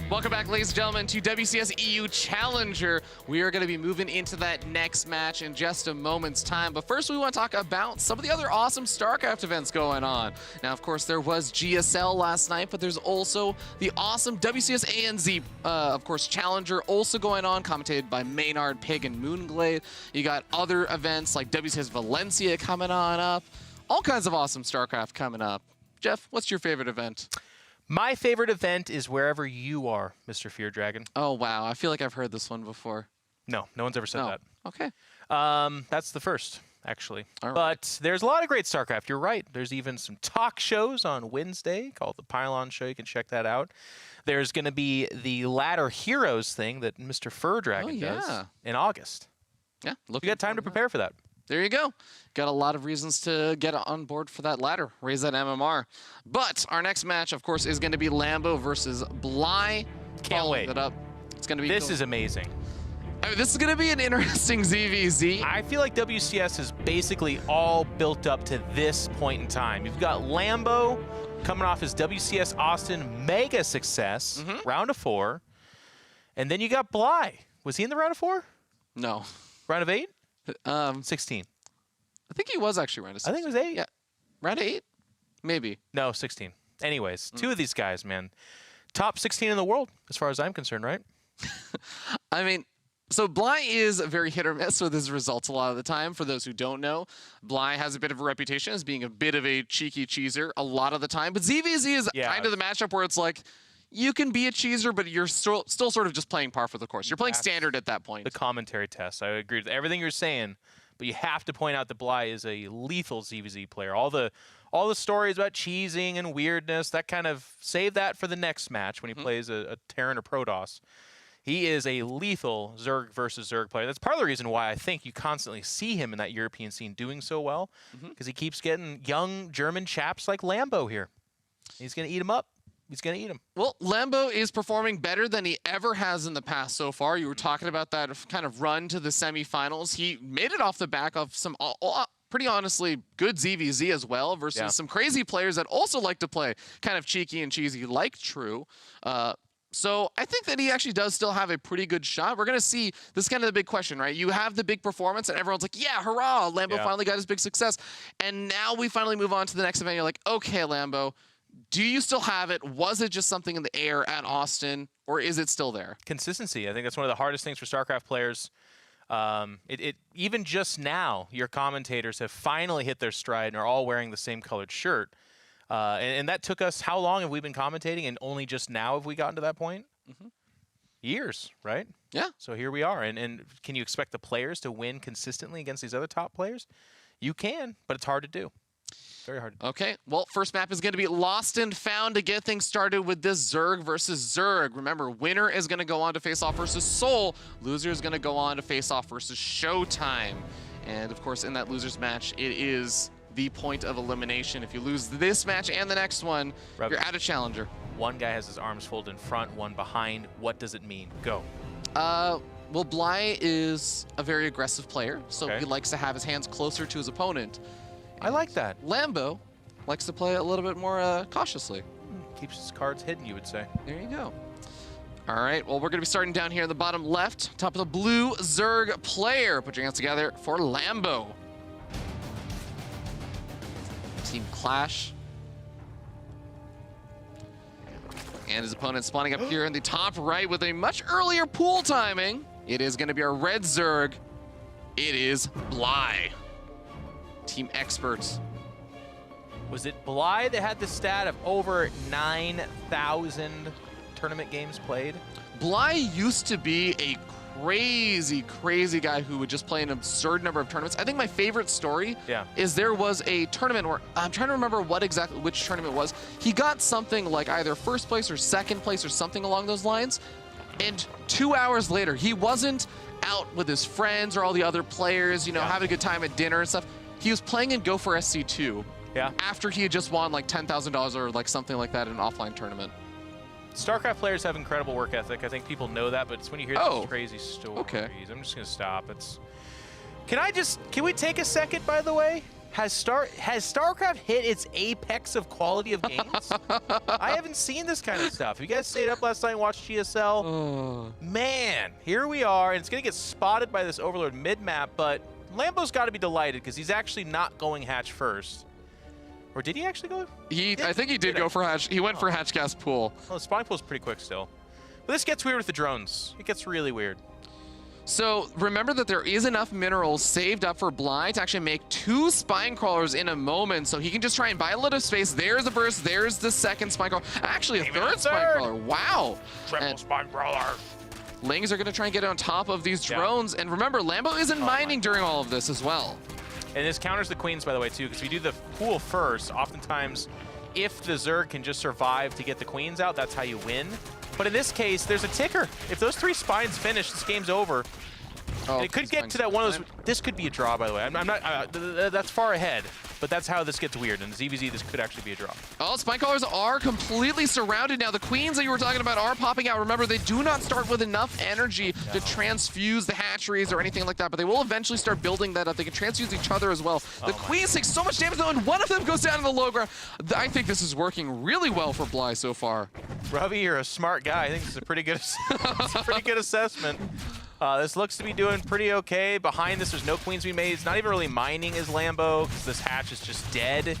Welcome back, ladies and gentlemen, to WCS EU Challenger. We are going to be moving into that next match in just a moment's time. But first, we want to talk about some of the other awesome StarCraft events going on. Now, of course, there was GSL last night, but there's also the awesome WCS ANZ, of course, Challenger also going on, commentated by Maynard, Pig, and Moonglade. You got other events like WCS Valencia coming on up. All kinds of awesome StarCraft coming up. Jeff, what's your favorite event? My favorite event is wherever you are, Mr. Fear Dragon. Oh, wow. I feel like I've heard this one before. No one's ever said that. Okay. That's the first, actually. All right. But there's a lot of great StarCraft. You're right. There's even some talk shows on Wednesday called the Pylon Show. You can check that out. There's going to be the Ladder Heroes thing that Mr. Fur Dragon does in August. Yeah. You got time to prepare for that. There you go. Got a lot of reasons to get on board for that ladder, raise that MMR. But our next match, of course, is going to be Lambo versus Bly. Can't wait. That up. It's going to be. This is amazing. I mean, this is going to be an interesting ZVZ. I feel like WCS is basically all built up to this point in time. You've got Lambo coming off his WCS Austin mega success, round of 4. And then you got Bly. Was he in the round of 4? No. Round of 8? I 16. think he was actually round of 16. I think it was 8. Yeah. Round of 8? Maybe. No, 16. Anyways, two of these guys, man. Top 16 in the world, as far as I'm concerned, right? I mean, so Bly is very hit or miss with his results a lot of the time. For those who don't know, Bly has a bit of a reputation as being a bit of a cheeky cheeser a lot of the time. But ZVZ is kind of the matchup where it's like, you can be a cheeser, but you're still sort of just playing par for the course. You're playing standard at that point. The commentary test. I agree with everything you're saying, but you have to point out that Bly is a lethal ZVZ player. All the stories about cheesing and weirdness, that kind of save that for the next match when he plays a Terran or Protoss. He is a lethal Zerg versus Zerg player. That's part of the reason why I think you constantly see him in that European scene doing so well, because he keeps getting young German chaps like Lambo here. He's going to eat him up. He's going to eat him. Well, Lambo is performing better than he ever has in the past so far. You were talking about that kind of run to the semifinals. He made it off the back of some pretty honestly good ZVZ as well versus some crazy players that also like to play kind of cheeky and cheesy like True. So I think that he actually does still have a pretty good shot. We're going to see, this is kind of the big question, right? You have the big performance and everyone's like, yeah, hurrah, Lambo finally got his big success. And now we finally move on to the next event. You're like, okay, Lambo, do you still have it? Was it just something in the air at Austin, or is it still there? Consistency. I think that's one of the hardest things for StarCraft players. Even just now, your commentators have finally hit their stride and are all wearing the same colored shirt. And that took us, how long have we been commentating? And only just now have we gotten to that point? Years, right? Yeah. So here we are. And can you expect the players to win consistently against these other top players? You can, but it's hard to do. Very hard. Okay, well, first map is going to be Lost and Found to get things started with this Zerg versus Zerg. Remember, winner is going to go on to face off versus Soul. Loser is going to go on to face off versus Showtime. And, of course, in that loser's match, it is the point of elimination. If you lose this match and the next one, you're out of Challenger. One guy has his arms folded in front, one behind. What does it mean? Go. Well, Bly is a very aggressive player, so he likes to have his hands closer to his opponent. I like that. Lambo likes to play a little bit more cautiously. Keeps his cards hidden, you would say. There you go. All right, well, we're going to be starting down here in the bottom left, top of the blue Zerg player. Put your hands together for Lambo. Team Clash. And his opponent spawning up here in the top right with a much earlier pool timing. It is going to be our red Zerg. It is Bly. Team Experts. Was it Bly that had the stat of over 9,000 tournament games played? Bly used to be a crazy, crazy guy who would just play an absurd number of tournaments. I think my favorite story is there was a tournament where, I'm trying to remember which tournament it was. He got something like either first place or second place or something along those lines. And 2 hours later, he wasn't out with his friends or all the other players, you know, having a good time at dinner and stuff. He was playing in Go for SC2 after he had just won like $10,000 or like something like that in an offline tournament. StarCraft players have incredible work ethic. I think people know that, but it's when you hear these crazy stories. I'm just going to stop. Can we take a second, by the way? Has StarCraft hit its apex of quality of games? I haven't seen this kind of stuff. You guys stayed up last night and watched GSL? Man, here we are, and it's going to get spotted by this Overlord mid-map, but Lambo's got to be delighted because he's actually not going hatch first. Or did he actually go? I think he did go for hatch. He went for hatch gas pool. Well, the spawning pool's pretty quick still. But this gets weird with the drones. It gets really weird. So remember that there is enough minerals saved up for Bly to actually make 2 spine crawlers in a moment, so he can just try and buy a little space. There's the burst, there's the second spine crawler. Actually, a third spine crawler. Wow. Triple spine crawler. Lings are going to try and get on top of these drones. And remember, Lambo isn't mining during all of this as well. And this counters the queens, by the way, too, because if you do the pool first, oftentimes, if the Zerg can just survive to get the queens out, that's how you win. But in this case, there's a ticker. If those 3 spines finish, this game's over. Oh, it could get to that one of those. This could be a draw, by the way. I'm not. That's far ahead, but that's how this gets weird. In ZVZ, this could actually be a draw. Oh, spine crawlers are completely surrounded now. The queens that you were talking about are popping out. Remember, they do not start with enough energy to transfuse the hatcheries or anything like that, but they will eventually start building that up. They can transfuse each other as well. The queens take so much damage, though, and one of them goes down in the low ground. I think this is working really well for Bly so far. Ravi, you're a smart guy. I think this is a pretty good, it's a pretty good assessment. This looks to be doing pretty okay. Behind this, there's no queens being made. It's not even really mining his Lambo because this hatch is just dead.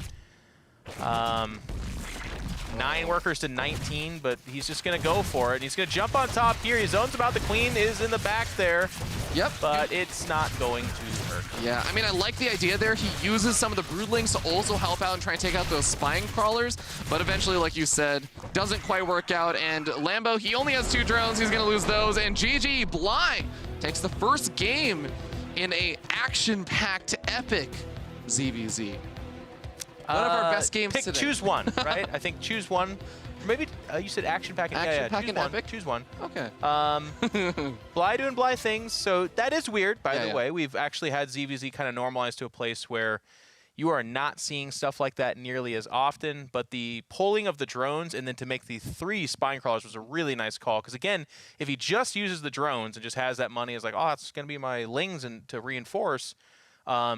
9 workers to 19, but he's just going to go for it. He's going to jump on top here. He zones about. The queen is in the back there. Yep. But it's not going to hurt. Yeah, I mean, I like the idea there. He uses some of the broodlings to also help out and try and take out those spine crawlers. But eventually, like you said, doesn't quite work out. And Lambo, he only has 2 drones. He's going to lose those. And GG, Bly takes the first game in a action-packed epic ZVZ. One of our best games today. Choose one, right? I think choose one. Maybe you said action pack and action pack and epic. Choose one. Okay. Bly doing Bly things, so that is weird. By the way, we've actually had ZVZ kind of normalized to a place where you are not seeing stuff like that nearly as often. But the pulling of the drones and then to make the 3 spine crawlers was a really nice call. Because again, if he just uses the drones and just has that money as like, oh, it's going to be my lings and to reinforce.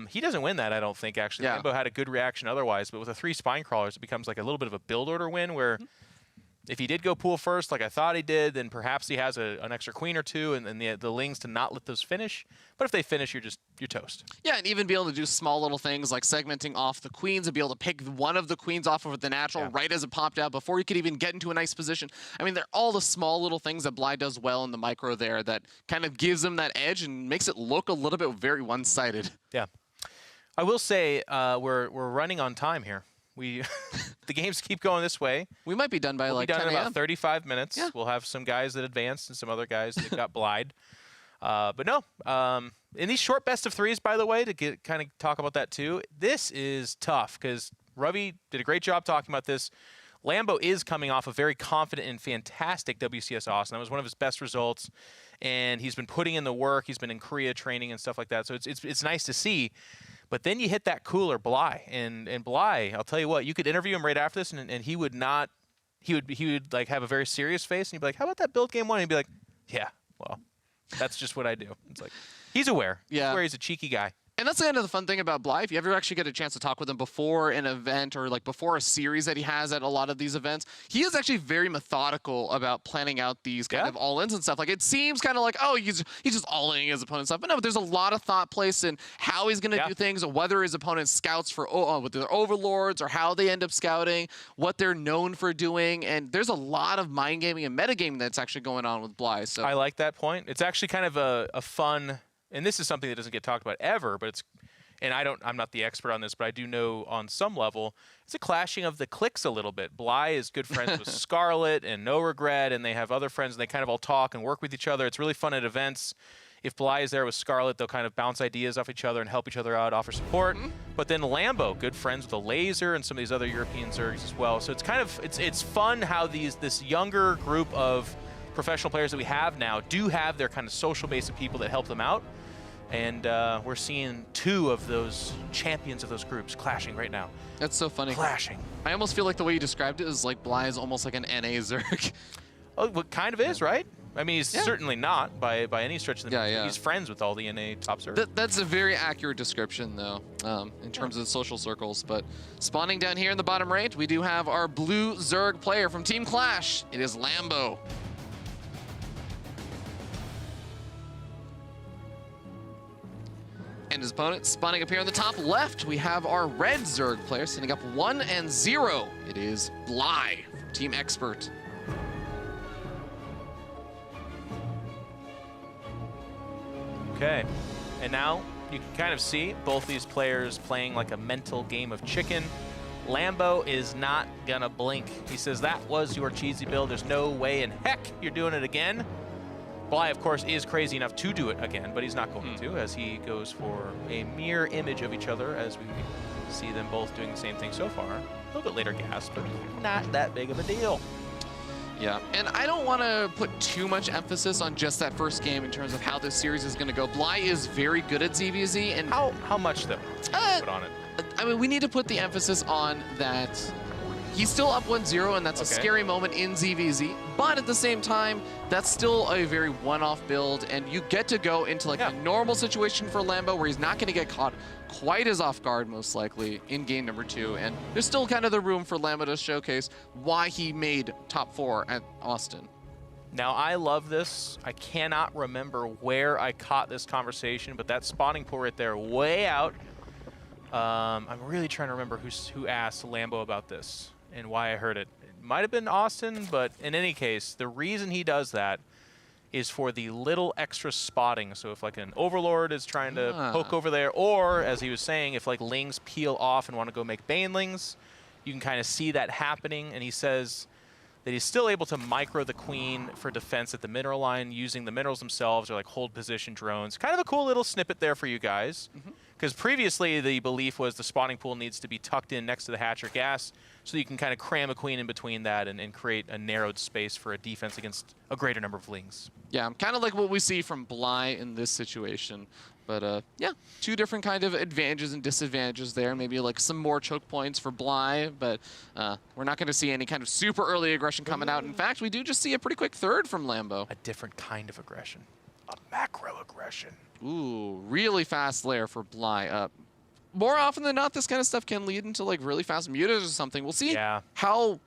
He doesn't win that, I don't think, actually. Yeah. Lambo had a good reaction otherwise, but with the 3 spine crawlers, it becomes like a little bit of a build order win where if he did go pool first, like I thought he did, then perhaps he has an extra queen or 2 and the lings to not let those finish. But if they finish, you're toast. Yeah, and even be able to do small little things like segmenting off the queens and be able to pick one of the queens off of the natural right as it popped out before you could even get into a nice position. I mean, they're all the small little things that Bly does well in the micro there that kind of gives him that edge and makes it look a little bit very one-sided. Yeah. I will say we're running on time here. The games keep going this way. We might be done by like 10 in about 35 minutes. Yeah. We'll have some guys that advanced and some other guys that got Blyed. But no, in these short best of 3s, by the way, to kind of talk about that too, this is tough because Ravi did a great job talking about this. Lambo is coming off a very confident and fantastic WCS Austin. That was one of his best results, and he's been putting in the work. He's been in Korea training and stuff like that. So it's nice to see. But then you hit that cooler Bly, and Bly, I'll tell you what, you could interview him right after this, and he would not, he would like have a very serious face, and he'd be like, how about that build game 1? And he'd be like, yeah, well, that's just what I do. It's like, he's aware. Yeah. He's aware he's a cheeky guy. And that's the end of the fun thing about Bly. If you ever actually get a chance to talk with him before an event or like before a series that he has at a lot of these events, he is actually very methodical about planning out these kind of all-ins and stuff. Like it seems kind of like, oh, he's just all-inning his opponent's stuff. But no, there's a lot of thought placed in how he's going to do things, whether his opponent scouts for with their overlords or how they end up scouting, what they're known for doing. And there's a lot of mind gaming and metagaming that's actually going on with Bly. So I like that point. It's actually kind of a fun. And this is something that doesn't get talked about ever, but it's, and I'm not the expert on this, but I do know on some level, it's a clashing of the cliques a little bit. Bly is good friends with Scarlet and No Regret, and they have other friends, and they kind of all talk and work with each other. It's really fun at events. If Bly is there with Scarlet, they'll kind of bounce ideas off each other and help each other out, offer support. But then Lambo, good friends with the Laser and some of these other European Zergs as well. So it's kind of, it's fun how this younger group of professional players that we have now do have their kind of social base of people that help them out. And we're seeing 2 of those champions of those groups clashing right now. That's so funny. Clashing. I almost feel like the way you described it is like Bly is almost like an NA Zerg. Oh, what kind of is, right? I mean, he's certainly not by any stretch of the imagination. He's friends with all the NA top servers. That's a very accurate description, though, in terms of social circles. But spawning down here in the bottom right, we do have our blue Zerg player from Team Clash. It is Lambo. And his opponent spawning up here on the top left, we have our red Zerg player sitting up 1-0. It is Bly from Team Expert. Okay, and now you can kind of see both these players playing like a mental game of chicken. Lambo is not gonna blink. He says, that was your cheesy build. There's no way in heck you're doing it again. Bly, of course, is crazy enough to do it again, but he's not going to, as he goes for a mirror image of each other as we see them both doing the same thing so far. A little bit later gas, but not that big of a deal. Yeah, and I don't want to put too much emphasis on just that first game in terms of how this series is going to go. Bly is very good at ZVZ. And how much, though, put on it? I mean, we need to put the emphasis on that he's still up 1-0, and that's a scary moment in ZVZ. But at the same time, that's still a very one-off build, and you get to go into like a normal situation for Lambo where he's not going to get caught quite as off guard, most likely, in game number 2. And there's still kind of the room for Lambo to showcase why he made top 4 at Austin. Now, I love this. I cannot remember where I caught this conversation, but that spawning pool right there, way out. I'm really trying to remember who asked Lambo about this and why I heard it. It might have been Austin, but in any case, the reason he does that is for the little extra spotting. So if like an Overlord is trying to poke over there, or as he was saying, if like Lings peel off and want to go make Banelings, you can kind of see that happening. And he says that he's still able to micro the Queen for defense at the mineral line using the minerals themselves or like hold position drones. Kind of a cool little snippet there for you guys. Because previously the belief was the spawning pool needs to be tucked in next to the hatch or gas so you can kind of cram a Queen in between that and create a narrowed space for a defense against a greater number of Lings. Yeah, kind of like what we see from Bly in this situation. But yeah, 2 different kind of advantages and disadvantages there. Maybe like some more choke points for Bly, but we're not going to see any kind of super early aggression coming out. In fact, we do just see a pretty quick third from Lambo. A different kind of aggression. A macro aggression. Ooh, really fast layer for Bly. More often than not, this kind of stuff can lead into like really fast mutas or something. We'll see how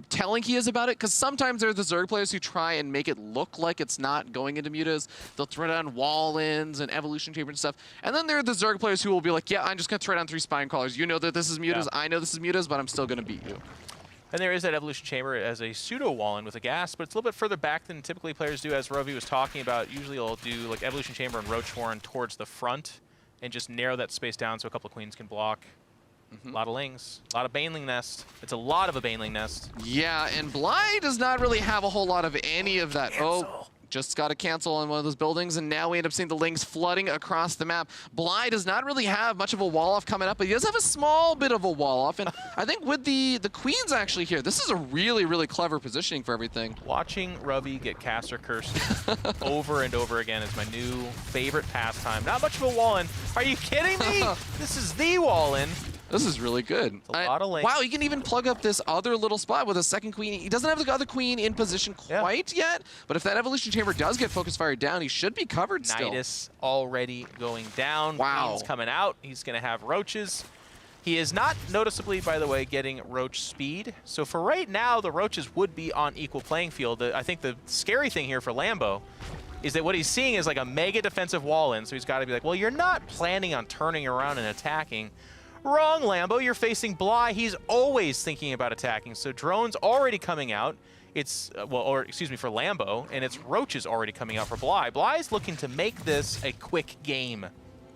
telling he is about it, because sometimes there are the Zerg players who try and make it look like it's not going into mutas. They'll throw down wall-ins and evolution chamber and stuff. And then there are the Zerg players who will be like, yeah, I'm just going to throw down 3 spine crawlers. You know that this is mutas, I know this is mutas, but I'm still going to beat you. And there is that evolution chamber as a pseudo wall-in with a gas, but it's a little bit further back than typically players do, as Rovi was talking about. Usually they'll do like evolution chamber and roach horn towards the front and just narrow that space down so a couple of Queens can block. A lot of Lings, a lot of Baneling nest. It's a lot of a Baneling nest. Yeah, and Bly does not really have a whole lot of any of that. Oh, just got to cancel on one of those buildings, and now we end up seeing the Lings flooding across the map. Bly does not really have much of a wall-off coming up, but he does have a small bit of a wall-off, and I think with the Queens actually here, this is a really, really clever positioning for everything. Watching Rovi get caster cursed over and over again is my new favorite pastime. Not much of a wall-in. Are you kidding me? This is the wall-in. This is really good. A lot of Lings. Wow, he can even plug up this other little spot with a second Queen. He doesn't have the other Queen in position quite yet, but if that evolution chamber does get focus fired down, he should be covered still. Nidus already going down. Wow. Queen's coming out. He's going to have roaches. He is not noticeably, by the way, getting roach speed. So for right now, the roaches would be on equal playing field. I think the scary thing here for Lambo is that what he's seeing is like a mega defensive wall-in, so he's got to be like, well, you're not planning on turning around and attacking. Wrong, Lambo. You're facing Bly. He's always thinking about attacking. So drones already coming out. It's, for Lambo, and it's roaches already coming out for Bly. Bly's looking to make this a quick game.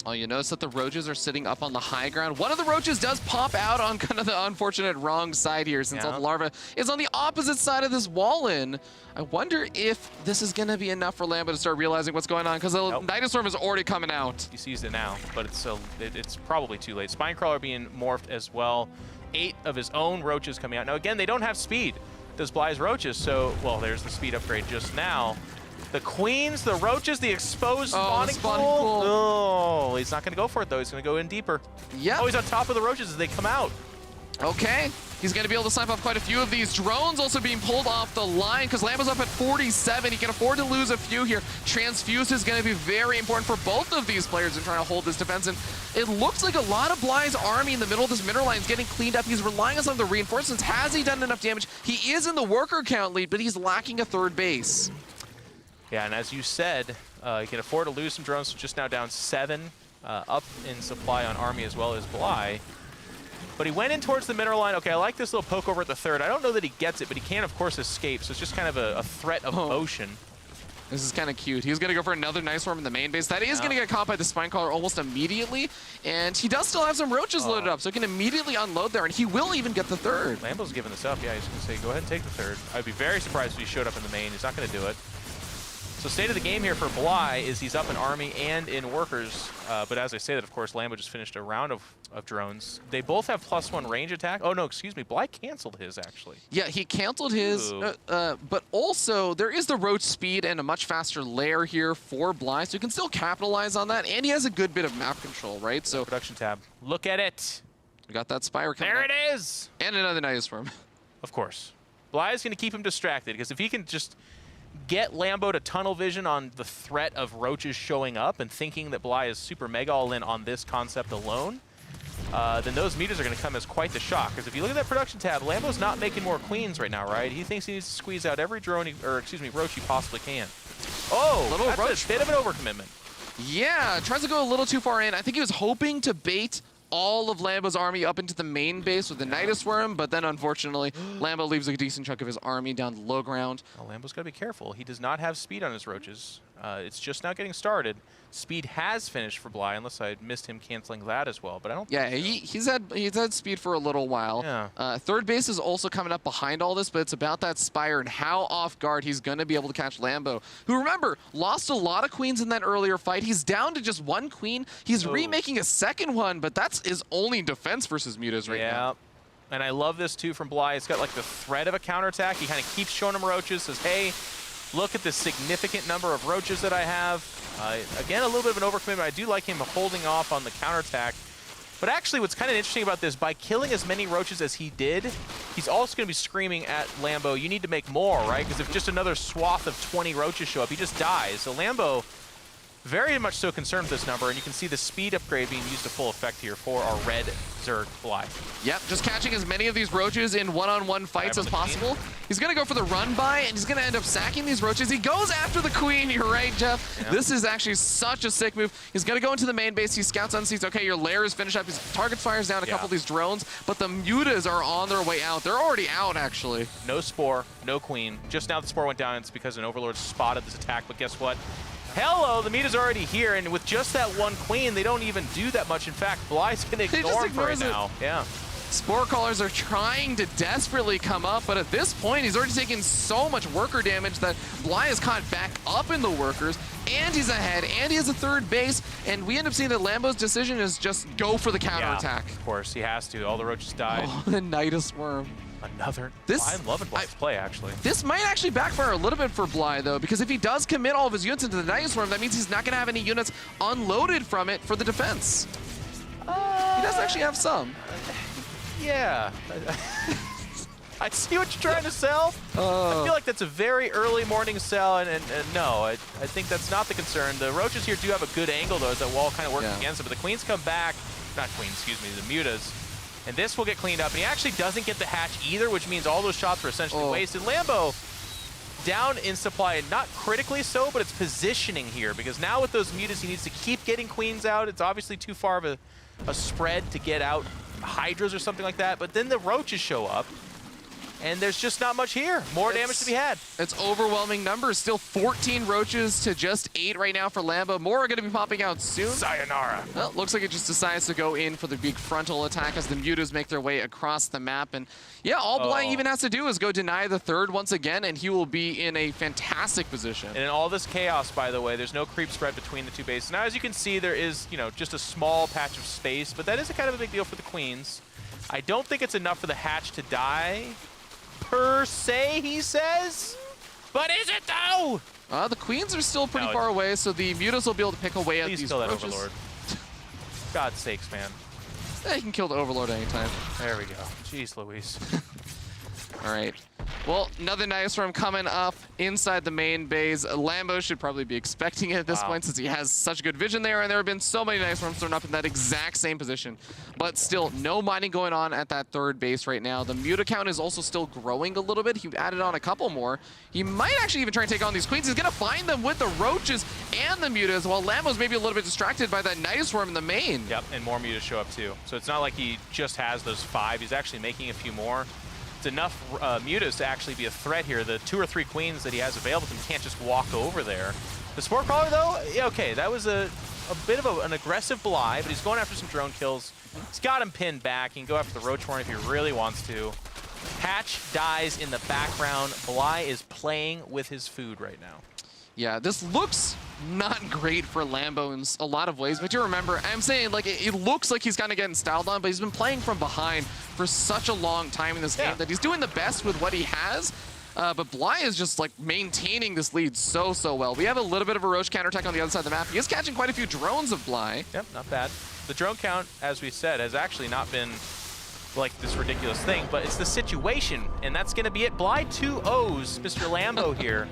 Oh, you notice that the roaches are sitting up on the high ground. One of the roaches does pop out on kind of the unfortunate wrong side here, since the larva is on the opposite side of this wall-in. I wonder if this is going to be enough for Lambo to start realizing what's going on, because the Nidus Storm is already coming out. He sees it now, but it's probably too late. Spinecrawler being morphed as well. 8 of his own roaches coming out. Now, again, they don't have speed, does Bly's roaches, so, well, there's the speed upgrade just now. The Queens, the roaches, the exposed spawning pool. Oh, he's not going to go for it, though. He's going to go in deeper. Yeah. Oh, he's on top of the roaches as they come out. Okay, he's going to be able to snipe off quite a few of these. Drones also being pulled off the line because Lambo's up at 47. He can afford to lose a few here. Transfuse is going to be very important for both of these players in trying to hold this defense. And it looks like a lot of Bly's army in the middle of this middle line is getting cleaned up. He's relying on some of the reinforcements. Has he done enough damage? He is in the worker count lead, but he's lacking a third base. Yeah, and as you said, he can afford to lose some drones, just now down 7, up in supply on army as well as Bly. But he went in towards the middle line. Okay, I like this little poke over at the third. I don't know that he gets it, but he can, of course, escape. So it's just kind of a threat of motion. This is kind of cute. He's going to go for another nice worm in the main base. That is going to get caught by the Spinecrawler almost immediately. And he does still have some roaches loaded up, so he can immediately unload there. And he will even get the third. Lambo's giving this up. Yeah, he's going to say, go ahead and take the third. I'd be very surprised if he showed up in the main. He's not going to do it. So state of the game here for Bly is he's up in army and in workers. But as I say that, of course, Lambo just finished a round of drones. They both have +1 range attack. Oh, no, excuse me. Bly canceled his, actually. Yeah, he canceled his. But also, there is the roach speed and a much faster layer here for Bly, so you can still capitalize on that. And he has a good bit of map control, right? So production tab. Look at it. We got that Spire coming There up. it is. And another Nidus Worm. Of course. Bly is going to keep him distracted, because if he can just get Lambo to tunnel vision on the threat of roaches showing up and thinking that Bly is super mega all in on this concept alone, then those meters are going to come as quite the shock. Because if you look at that production tab, Lambo's not making more queens right now, right? He thinks he needs to squeeze out every drone, roach he possibly can. Oh, that's roach a bit of an overcommitment. Yeah, tries to go a little too far in. I think he was hoping to bait all of Lambo's army up into the main base with the Nidus Worm, but then unfortunately, Lambo leaves a decent chunk of his army down to low ground. Well, Lambo's got to be careful. He does not have speed on his roaches. It's just now getting started. Speed has finished for Bly, unless I missed him canceling that as well. But I don't. Yeah, he's had speed for a little while. Yeah. Third base is also coming up behind all this, but it's about that Spire and how off guard he's going to be able to catch Lambo, who, remember, lost a lot of queens in that earlier fight. He's down to just 1 queen. He's remaking a second one, but that's his only defense versus Mutas right now. Yeah, and I love this too from Bly. It's got like the threat of a counterattack. He kind of keeps showing him roaches, says, hey, look at the significant number of roaches that I have. Again, a little bit of an overcommitment. I do like him holding off on the counterattack. But actually, what's kind of interesting about this, by killing as many roaches as he did, he's also going to be screaming at Lambo, you need to make more, right? Because if just another swath of 20 roaches show up, he just dies. So Lambo, very much so concerned with this number, and you can see the speed upgrade being used to full effect here for our red Zerg Bly. Yep, just catching as many of these roaches in one-on-one fights as possible. He's going to go for the run-by, and he's going to end up sacking these roaches. He goes after the queen. You're right, Jeff. Yep. This is actually such a sick move. He's going to go into the main base. He scouts on, sees, okay, your lair is finished up. His target fires down a couple of these drones, but the mutas are on their way out. They're already out, actually. No Spore, no queen. Just now the Spore went down. It's because an Overlord spotted this attack, but guess what? Hello, the meta's already here, and with just that 1 queen, they don't even do that much. In fact, Bly's going to ignore him right now. Yeah. Spore Callers are trying to desperately come up, but at this point, he's already taken so much worker damage that Bly is caught back up in the workers, and he's ahead, and he has a third base, and we end up seeing that Lambo's decision is just go for the counterattack. Yeah, of course, he has to. All the roaches died. Oh, the Nidus Worm. Another. I'm loving Bly's play, actually. This might actually backfire a little bit for Bly, though, because if he does commit all of his units into the Nidus Worm, that means he's not going to have any units unloaded from it for the defense. He does actually have some. Yeah. I see what you're trying to sell. I feel like that's a very early morning sell, and no, I think that's not the concern. The roaches here do have a good angle, though, as that wall kind of works against it, but the queens come back. Not queens, excuse me, the mutas. And this will get cleaned up, and he actually doesn't get the hatch either, which means all those shots were essentially wasted. Lambo down in supply, not critically so, but it's positioning here, because now with those mutas, he needs to keep getting queens out. It's obviously too far of a spread to get out hydras or something like that, but then the roaches show up, and there's just not much here. More damage to be had. It's overwhelming numbers. Still 14 roaches to just 8 right now for Lambo. More are going to be popping out soon. Sayonara. Well, looks like it just decides to go in for the big frontal attack as the mutas make their way across the map. And yeah, all Bly even has to do is go deny the third once again, and he will be in a fantastic position. And in all this chaos, by the way, there's no creep spread between the two bases. Now, as you can see, there is, just a small patch of space, but that is a kind of a big deal for the queens. I don't think it's enough for the hatch to die, per se, he says. But is it, though? The queens are still pretty far away, so the mutas will be able to pick away at these kill that roaches. Overlord. God's sakes, man. He can kill the Overlord anytime. There we go. Jeez Louise. All right. Well, another nice room coming up inside the main base. Lambo should probably be expecting it at this point since he has such good vision there, and there have been so many nice rooms thrown up in that exact same position. But still, no mining going on at that third base right now. The Muta count is also still growing a little bit. He added on a couple more. He might actually even try and take on these queens. He's going to find them with the roaches and the Mutas, while Lambo's maybe a little bit distracted by that nice worm in the main. Yep, and more Mutas show up too. So it's not like he just has those 5. He's actually making a few more. It's enough Mutas to actually be a threat here. The 2 or 3 queens that he has available to him can't just walk over there. The Spore Crawler, though, yeah, okay, that was a bit of an aggressive Bly, but he's going after some drone kills. He's got him pinned back. He can go after the Roach Horn if he really wants to. Hatch dies in the background. Bly is playing with his food right now. Yeah, this looks not great for Lambo in a lot of ways, but you remember, I'm saying, like, it looks like he's kind of getting styled on, but he's been playing from behind for such a long time in this game that he's doing the best with what he has. But Bly is just, like, maintaining this lead so well. We have a little bit of a Roach counterattack on the other side of the map. He is catching quite a few drones of Bly. Yep, not bad. The drone count, as we said, has actually not been like this ridiculous thing, but it's the situation, and that's going to be it. Bly 2-0s Mr. Lambo here.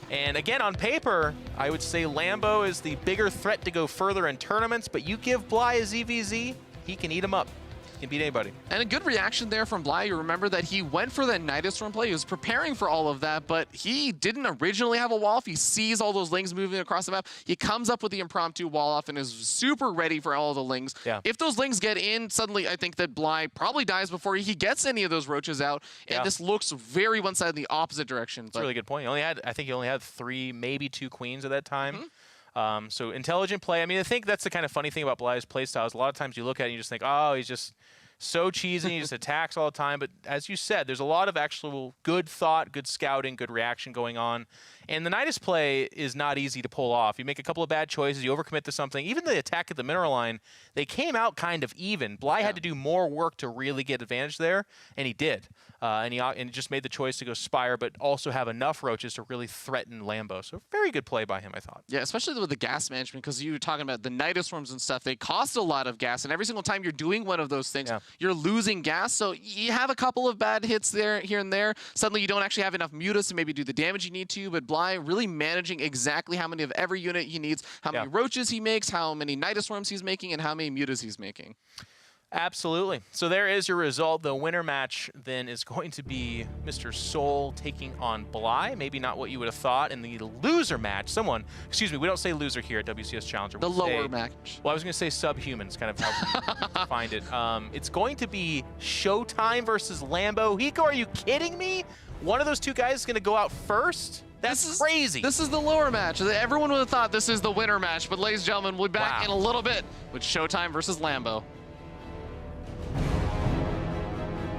And again, on paper, I would say Lambo is the bigger threat to go further in tournaments, but you give Bly a ZVZ, he can eat him up. He can beat anybody. And a good reaction there from Bly. You remember that he went for the Nidus run play. He was preparing for all of that, but he didn't originally have a wall off. He sees all those lings moving across the map. He comes up with the impromptu wall off and is super ready for all the lings. Yeah. If those lings get in, suddenly I think that Bly probably dies before he gets any of those roaches out. And this looks very one-sided in the opposite direction. That's a really good point. I think he only had 3, maybe 2 queens at that time. So intelligent play. I mean, I think that's the kind of funny thing about Bly's playstyles. A lot of times you look at it and you just think, oh, he's just so cheesy, he just attacks all the time. But as you said, there's a lot of actual good thought, good scouting, good reaction going on. And the Nidus play is not easy to pull off. You make a couple of bad choices, you overcommit to something. Even the attack at the mineral line, they came out kind of even. Bly had to do more work to really get advantage there, and he did. And he just made the choice to go Spire, but also have enough roaches to really threaten Lambo. So very good play by him, I thought. Yeah, especially with the gas management, because you were talking about the Nidus swarms and stuff. They cost a lot of gas, and every single time you're doing one of those things, you're losing gas. So you have a couple of bad hits there, here and there. Suddenly you don't actually have enough mutas to maybe do the damage you need to, but Bly really managing exactly how many of every unit he needs, how many roaches he makes, how many Nidus swarms he's making, and how many mutas he's making. Absolutely. So there is your result. The winner match then is going to be Mr. Soul taking on Bly. Maybe not what you would have thought. In the loser match, excuse me, we don't say loser here at WCS Challenger. The lower match. Well, I was going to say subhumans, kind of how we find it. It's going to be Showtime versus Lambo. Hiko, are you kidding me? One of those two guys is going to go out first? That's crazy. This is the lower match. Everyone would have thought this is the winner match, but ladies and gentlemen, we'll be back in a little bit with Showtime versus Lambo.